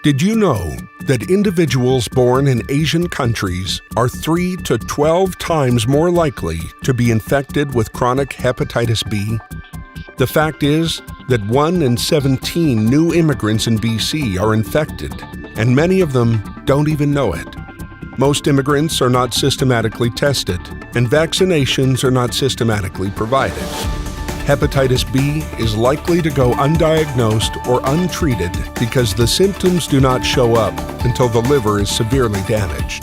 Did you know that individuals born in Asian countries are 3 to 12 times more likely to be infected with chronic hepatitis B? The fact is that 1 in 17 new immigrants in BC are infected, and many of them don't even know it. Most immigrants are not systematically tested, and vaccinations are not systematically provided. Hepatitis B is likely to go undiagnosed or untreated because the symptoms do not show up until the liver is severely damaged.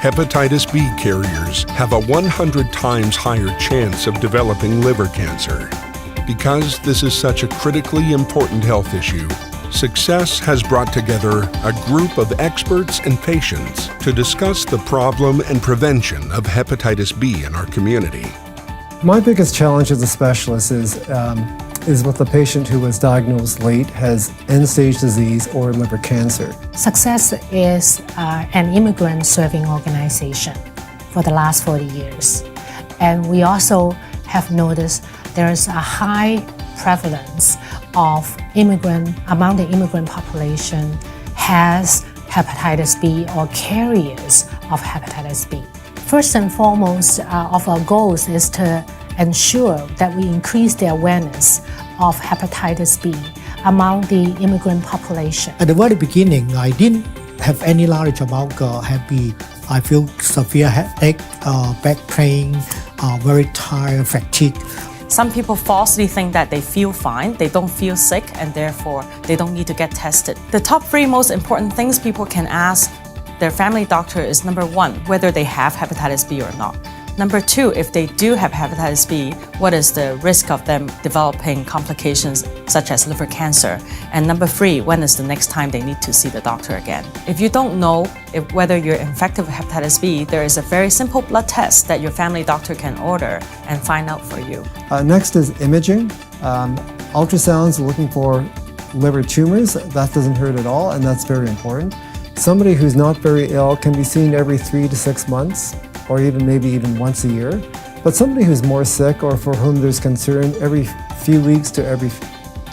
Hepatitis B carriers have a 100 times higher chance of developing liver cancer. Because this is such a critically important health issue, S.U.C.C.E.S.S has brought together a group of experts and patients to discuss the problem and prevention of hepatitis B in our community. My biggest challenge as a specialist is with a patient who was diagnosed late, has end-stage disease or liver cancer. S.U.C.C.E.S.S is an immigrant serving organization for the last 40 years. And we also have noticed there's a high prevalence of among the immigrant population has hepatitis B or carriers of hepatitis B. First and foremost of our goals is to ensure that we increase the awareness of hepatitis B among the immigrant population. At the very beginning, I didn't have any knowledge about Hep B. I feel severe headache, back pain, very tired, fatigue. Some people falsely think that they feel fine, they don't feel sick, and therefore they don't need to get tested. The top 3 most important things people can ask their family doctor is number 1, whether they have hepatitis B or not. Number 2, if they do have hepatitis B, what is the risk of them developing complications such as liver cancer? And number 3, when is the next time they need to see the doctor again? If you don't know whether you're infected with hepatitis B, there is a very simple blood test that your family doctor can order and find out for you. Next is imaging. Ultrasounds looking for liver tumors. That doesn't hurt at all, and that's very important. Somebody who's not very ill can be seen every 3 to 6 months, or maybe even once a year. But somebody who's more sick or for whom there's concern, every few weeks to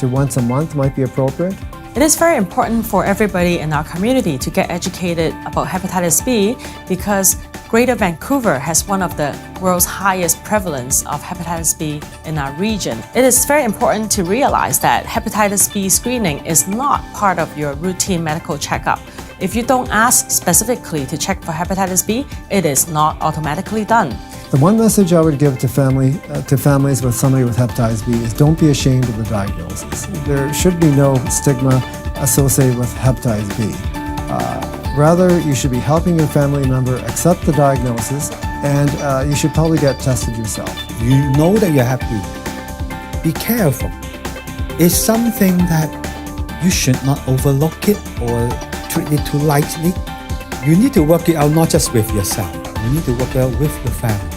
once a month might be appropriate. It is very important for everybody in our community to get educated about hepatitis B because Greater Vancouver has one of the world's highest prevalence of hepatitis B in our region. It is very important to realize that hepatitis B screening is not part of your routine medical checkup. If you don't ask specifically to check for hepatitis B, it is not automatically done. The one message I would give to families with somebody with hepatitis B is don't be ashamed of the diagnosis. There should be no stigma associated with hepatitis B. Rather, you should be helping your family member accept the diagnosis, and you should probably get tested yourself. You know that you have to be careful. It's something that you should not overlook it or treat it too lightly. You need to work it out not just with yourself, you need to work it out with your family.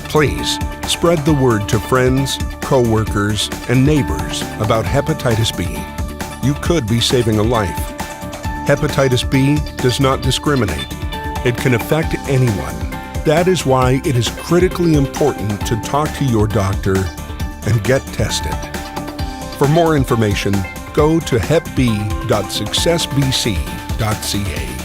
Please spread the word to friends, co-workers, and neighbors about hepatitis B. You could be saving a life. Hepatitis B does not discriminate. It can affect anyone. That is why it is critically important to talk to your doctor and get tested. For more information, go to hepb.successbc.ca.